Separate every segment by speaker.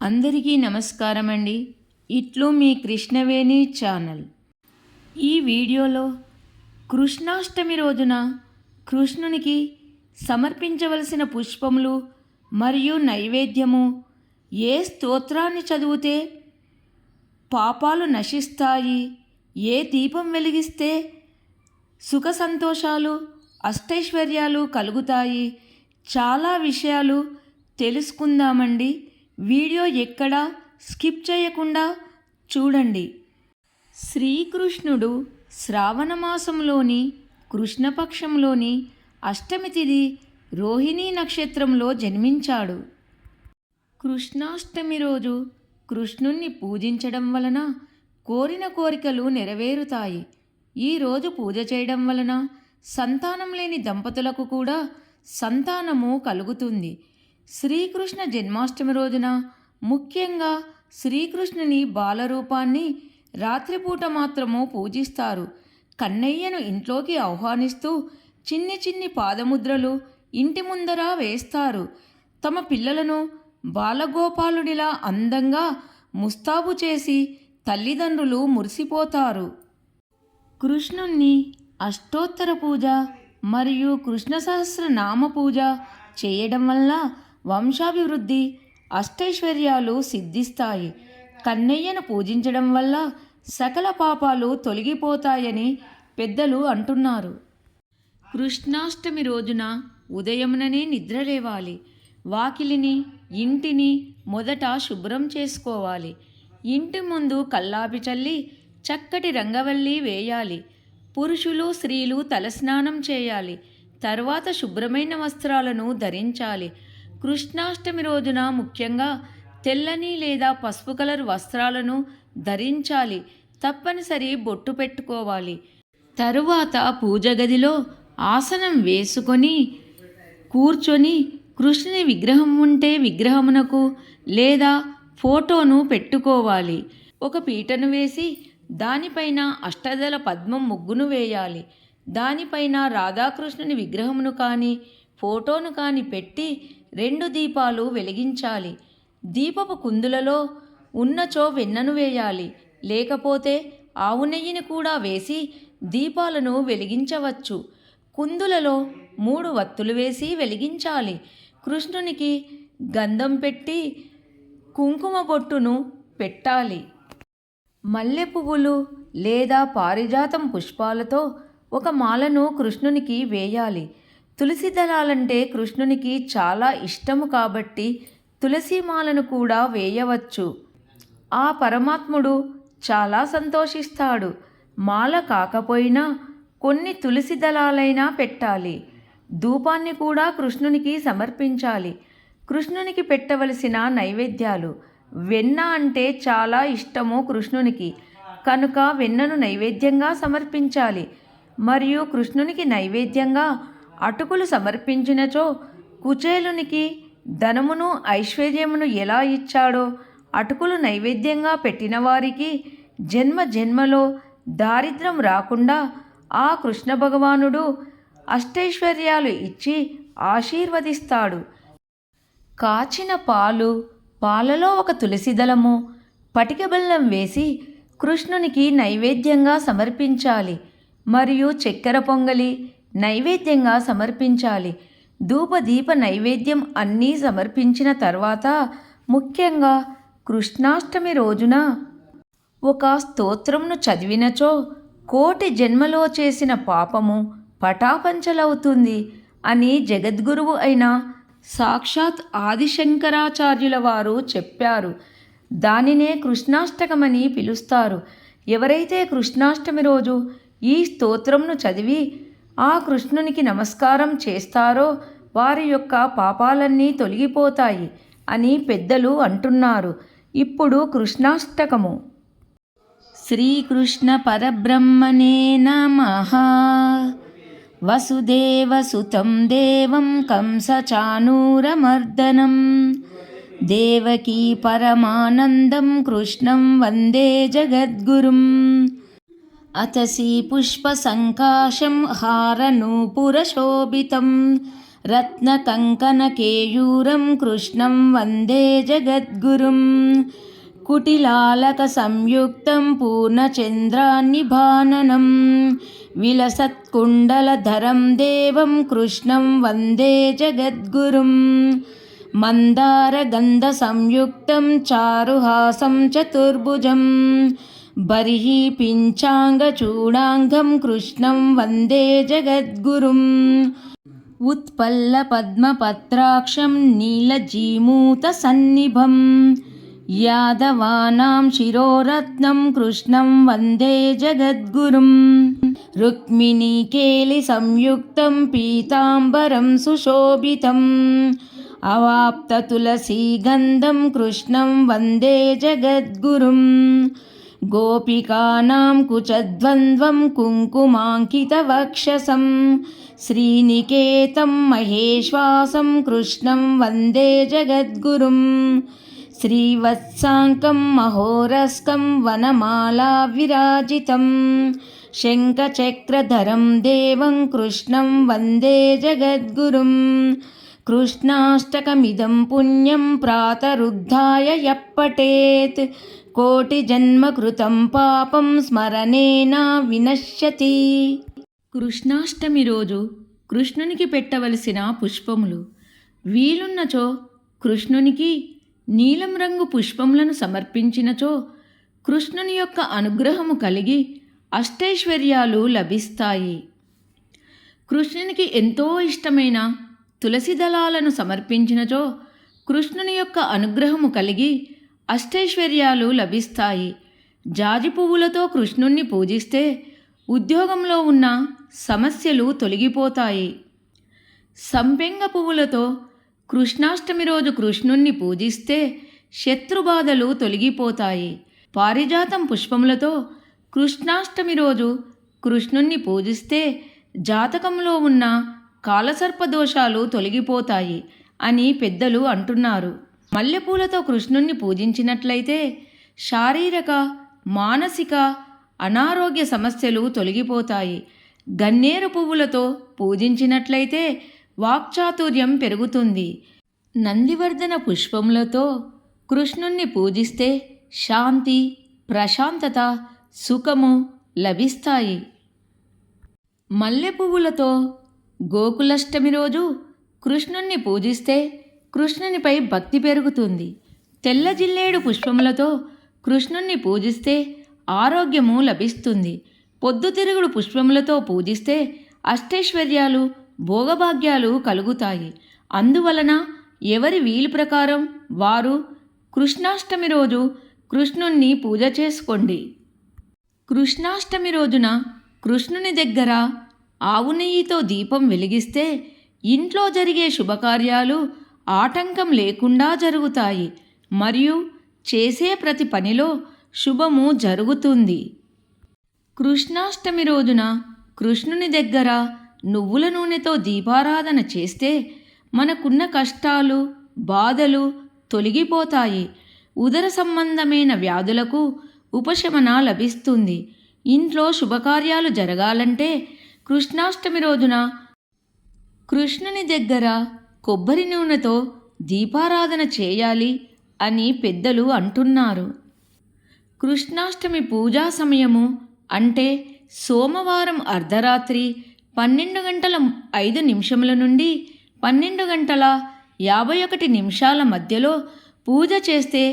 Speaker 1: అందరికీ నమస్కారం అండి. ఇట్లు మీ కృష్ణవేణి ఛానల్. ఈ వీడియోలో కృష్ణాష్టమి రోజున కృష్ణునికి సమర్పించవలసిన పుష్పములు మరియు నైవేద్యము, ఏ స్తోత్రాన్ని చదివితే పాపాలు నశిస్తాయి, ఏ దీపం వెలిగిస్తే సుఖ సంతోషాలు అష్టైశ్వర్యాలు కలుగుతాయి, చాలా విషయాలు తెలుసుకుందామండి. వీడియో ఎక్కడా స్కిప్ చేయకుండా చూడండి. శ్రీకృష్ణుడు శ్రావణ మాసంలోని కృష్ణపక్షంలోని అష్టమి తిథి రోహిణీ నక్షత్రంలో జన్మించాడు. కృష్ణాష్టమి రోజు కృష్ణుణ్ణి పూజించడం వలన కోరిన కోరికలు నెరవేరుతాయి. ఈరోజు పూజ చేయడం వలన సంతానం లేని దంపతులకు కూడా సంతానము కలుగుతుంది. శ్రీకృష్ణ జన్మాష్టమి రోజున ముఖ్యంగా శ్రీకృష్ణుని బాలరూపాన్ని రాత్రిపూట మాత్రము పూజిస్తారు. కన్నయ్యను ఇంట్లోకి ఆహ్వానిస్తూ చిన్ని చిన్ని పాదముద్రలు ఇంటి ముందర వేస్తారు. తమ పిల్లలను బాలగోపాలుడిలా అందంగా ముస్తాబు చేసి తల్లిదండ్రులు మురిసిపోతారు. కృష్ణుణ్ణి అష్టోత్తర పూజ మరియు కృష్ణ సహస్రనామ పూజ చేయడం వల్ల వంశాభివృద్ధి అష్టైశ్వర్యాలు సిద్ధిస్తాయి. కన్నయ్యను పూజించడం వల్ల సకల పాపాలు తొలగిపోతాయని పెద్దలు అంటున్నారు. కృష్ణాష్టమి రోజున ఉదయముననే నిద్రలేవాలి. వాకిలిని ఇంటిని మొదట శుభ్రం చేసుకోవాలి. ఇంటి ముందు కల్లాపి చల్లి చక్కటి రంగవల్లి వేయాలి. పురుషులు స్త్రీలు తలస్నానం చేయాలి. తర్వాత శుభ్రమైన వస్త్రాలను ధరించాలి. కృష్ణాష్టమి రోజున ముఖ్యంగా తెల్లని లేదా పసుపు కలర్ వస్త్రాలను ధరించాలి. తప్పనిసరి బొట్టు పెట్టుకోవాలి. తరువాత పూజ గదిలో ఆసనం వేసుకొని కూర్చొని కృష్ణుని విగ్రహం ఉంటే విగ్రహమునకు లేదా ఫోటోను పెట్టుకోవాలి. ఒక పీటను వేసి దానిపైన అష్టదళ పద్మం ముగ్గును వేయాలి. దానిపైన రాధాకృష్ణుని విగ్రహమును కానీ ఫోటోను కానీ పెట్టి 2 దీపాలు వెలిగించాలి. దీపపు కుందులలో ఉన్నచో వెన్నను వేయాలి. లేకపోతే ఆవు నెయ్యిని కూడా వేసి దీపాలను వెలిగించవచ్చు. కుందులలో 3 వత్తులు వేసి వెలిగించాలి. కృష్ణునికి గంధం పెట్టి కుంకుమ బొట్టును పెట్టాలి. మల్లె పువ్వులు లేదా పారిజాతం పుష్పాలతో ఒక మాలను కృష్ణునికి వేయాలి. తులసి దళాలంటే కృష్ణునికి చాలా ఇష్టము కాబట్టి తులసి మాలను కూడా వేయవచ్చు. ఆ పరమాత్ముడు చాలా సంతోషిస్తాడు. మాల కాకపోయినా కొన్ని తులసి దళాలైనా పెట్టాలి. ధూపాన్ని కూడా కృష్ణునికి సమర్పించాలి. కృష్ణునికి పెట్టవలసిన నైవేద్యాలు. వెన్న అంటే చాలా ఇష్టము కృష్ణునికి, కనుక వెన్నను నైవేద్యంగా సమర్పించాలి. మరియు కృష్ణునికి నైవేద్యంగా అటుకులు సమర్పించినచో కుచేలునికి ధనమును ఐశ్వర్యమును ఎలా ఇచ్చాడో అటుకులు నైవేద్యంగా పెట్టిన వారికి జన్మ జన్మలో దారిద్ర్యం రాకుండా ఆ కృష్ణ భగవానుడు అష్టైశ్వర్యాలు ఇచ్చి ఆశీర్వదిస్తాడు. కాచిన పాలలో ఒక తులసి దళము, పటిక బెల్లం వేసి కృష్ణునికి నైవేద్యంగా సమర్పించాలి. మరియు చక్కెర పొంగలి నైవేద్యంగా సమర్పించాలి. ధూపదీప నైవేద్యం అన్నీ సమర్పించిన తర్వాత ముఖ్యంగా కృష్ణాష్టమి రోజున ఒక స్తోత్రంను చదివినచో 1,000,000 జన్మలో చేసిన పాపము పటాపంచలవుతుంది అని జగద్గురువు అయిన సాక్షాత్ ఆదిశంకరాచార్యుల వారు చెప్పారు. దానినే కృష్ణాష్టకమని పిలుస్తారు. ఎవరైతే కృష్ణాష్టమి రోజు ఈ స్తోత్రంను చదివి ఆ కృష్ణునికి నమస్కారం చేస్తారో వారి యొక్క పాపాలన్నీ తొలగిపోతాయి అని పెద్దలు అంటున్నారు. ఇప్పుడు కృష్ణాష్టకము. శ్రీకృష్ణ పరబ్రహ్మణే నమః. వసుదేవసుతం దేవం కంసచానూరమర్దనం దేవకీ పరమానందం కృష్ణం వందే జగద్గురుం. అతసి పుష్పసంకాశం హారనూపురశోభితం రత్నకంకణకేయూరం కృష్ణం వందే జగద్గురుం. కుటిలాలకసంయుక్తం పూర్ణచంద్రాన్నిభాననం విలసత్కుండలధరం దేవం కృష్ణం వందే జగద్గురుం. మందారగంధసంయుక్తం చారుహాసం చతుర్భుజం బర్హి పింఛాంగచూడాంగం కృష్ణం వందే జగద్గురుం. ఉత్పల్లపద్మపత్రాక్షం నీలజీమూతసన్నిభం యాదవానాం శిరోరత్నం కృష్ణం వందే జగద్గురుం. రుక్మిణీకేళిసంయుక్తం పీతాంబరం సుశోభితం అవాప్తతులసీగంధం కృష్ణం వందే జగద్గురుం. గోపికానాం కుచద్వంద్వం కుంకుమాంకితవక్షసం శ్రీనికేతం మహేశ్వాసం కృష్ణం వందే జగద్గురుం. శ్రీవత్సాంకం మహోరస్కం వనమాలా విరాజితం శంఖచక్రధరం దేవం కృష్ణం వందే జగద్గురుం. కృష్ణాష్టకమిదం పుణ్యం ప్రాతరుద్ధాయ యః పఠేత్ కోటిజన్మకృతం పాపం స్మరణేన వినశ్యతి. కృష్ణాష్టమి రోజు కృష్ణునికి పెట్టవలసిన పుష్పములు. వీలున్నచో కృష్ణునికి నీలం రంగు పుష్పములను సమర్పించినచో కృష్ణుని యొక్క అనుగ్రహము కలిగి అష్టైశ్వర్యాలు లభిస్తాయి. కృష్ణునికి ఎంతో ఇష్టమైన తులసి దళాలను సమర్పించినచో కృష్ణుని యొక్క అనుగ్రహము కలిగి అష్టైశ్వర్యాలు లభిస్తాయి. జాజి పువ్వులతో కృష్ణుణ్ణి పూజిస్తే ఉద్యోగంలో ఉన్న సమస్యలు తొలగిపోతాయి. సంపెంగ పువ్వులతో కృష్ణాష్టమి రోజు కృష్ణుణ్ణి పూజిస్తే శత్రుబాధలు తొలగిపోతాయి. పారిజాతం పుష్పములతో కృష్ణాష్టమి రోజు కృష్ణుణ్ణి పూజిస్తే జాతకంలో ఉన్న కాలసర్పదోషాలు తొలగిపోతాయి అని పెద్దలు అంటున్నారు. మల్లెపూలతో కృష్ణుణ్ణి పూజించినట్లయితే శారీరక మానసిక అనారోగ్య సమస్యలు తొలగిపోతాయి. గన్నేరు పువ్వులతో పూజించినట్లయితే వాక్చాతుర్యం పెరుగుతుంది. నందివర్ధన పుష్పములతో కృష్ణుణ్ణి పూజిస్తే శాంతి, ప్రశాంతత, సుఖము లభిస్తాయి. మల్లె పువ్వులతో గోకులాష్టమి రోజు కృష్ణుణ్ణి పూజిస్తే కృష్ణునిపై భక్తి పెరుగుతుంది. తెల్ల జిల్లేడు పుష్పములతో కృష్ణుణ్ణి పూజిస్తే ఆరోగ్యము లభిస్తుంది. పొద్దుతిరుగుడు పుష్పములతో పూజిస్తే అష్టైశ్వర్యాలు, భోగభాగ్యాలు కలుగుతాయి. అందువలన ఎవరి వీలు ప్రకారం వారు కృష్ణాష్టమి రోజు కృష్ణుణ్ణి పూజ చేసుకోండి. కృష్ణాష్టమి రోజున కృష్ణుని దగ్గర ఆవు నెయ్యితో దీపం వెలిగిస్తే ఇంట్లో జరిగే శుభకార్యాలు ఆటంకం లేకుండా జరుగుతాయి మరియు చేసే ప్రతి పనిలో శుభము జరుగుతుంది. కృష్ణాష్టమి రోజున కృష్ణుని దగ్గర నువ్వుల నూనెతో దీపారాధన చేస్తే మనకున్న కష్టాలు, బాధలు తొలగిపోతాయి. ఉదర సంబంధమైన వ్యాధులకు ఉపశమన లభిస్తుంది. ఇంట్లో శుభకార్యాలు జరగాలంటే కృష్ణాష్టమి రోజున కృష్ణుని దగ్గర కొబ్బరి నూనెతో దీపారాధన చేయాలి అని పెద్దలు అంటున్నారు. కృష్ణాష్టమి పూజా సమయము అంటే సోమవారం అర్ధరాత్రి 12:05 నుండి 12:51 మధ్యలో పూజ చేస్తే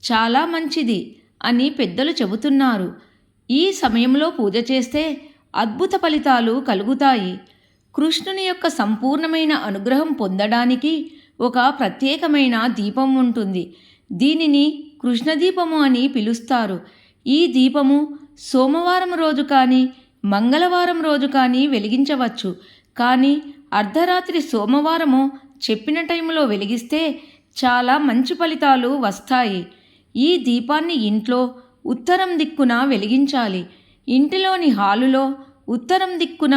Speaker 1: చాలా మంచిది అని పెద్దలు చెబుతున్నారు. ఈ సమయంలో పూజ చేస్తే అద్భుత ఫలితాలు కలుగుతాయి. కృష్ణుని యొక్క సంపూర్ణమైన అనుగ్రహం పొందడానికి ఒక ప్రత్యేకమైన దీపం ఉంటుంది. దీనిని కృష్ణదీపము అని పిలుస్తారు. ఈ దీపము సోమవారం రోజు కానీ మంగళవారం రోజు కానీ వెలిగించవచ్చు. కానీ అర్ధరాత్రి సోమవారము చెప్పిన టైంలో వెలిగిస్తే చాలా మంచి ఫలితాలు వస్తాయి. ఈ దీపాన్ని ఇంట్లో ఉత్తరం దిక్కున వెలిగించాలి. ఇంటిలోని హాలులో ఉత్తరం దిక్కున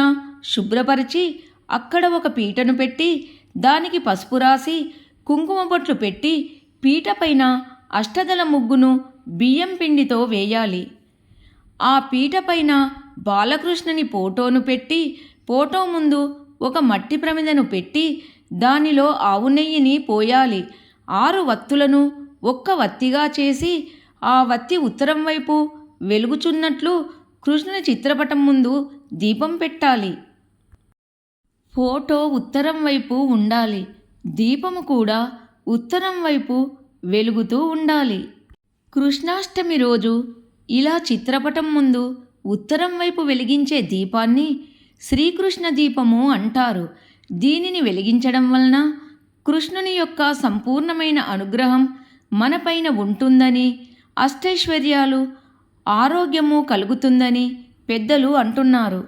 Speaker 1: శుభ్రపరిచి అక్కడ ఒక పీటను పెట్టి దానికి పసుపు రాసి కుంకుమ బొట్లు పెట్టి పీట పైన అష్టదళ ముగ్గును బియ్యం పిండితో వేయాలి. ఆ పీట పైన బాలకృష్ణుని ఫోటోను పెట్టి ఫోటో ముందు ఒక మట్టి ప్రమిదను పెట్టి దానిలో ఆవు నెయ్యిని పోయాలి. 6 వత్తులను ఒక్క వత్తిగా చేసి ఆ వత్తి ఉత్తరం వైపు వెలుగుచున్నట్లు కృష్ణుని చిత్రపటం ముందు దీపం పెట్టాలి. ఫోటో ఉత్తరం వైపు ఉండాలి. దీపము కూడా ఉత్తరం వైపు వెలుగుతూ ఉండాలి. కృష్ణాష్టమి రోజు ఇలా చిత్రపటం ముందు ఉత్తరం వైపు వెలిగించే దీపాన్ని శ్రీకృష్ణ దీపము అంటారు. దీనిని వెలిగించడం వలన కృష్ణుని యొక్క సంపూర్ణమైన అనుగ్రహం మనపైన ఉంటుందని, అష్టైశ్వర్యాలు, ఆరోగ్యము కలుగుతుందని పెద్దలు అంటున్నారు.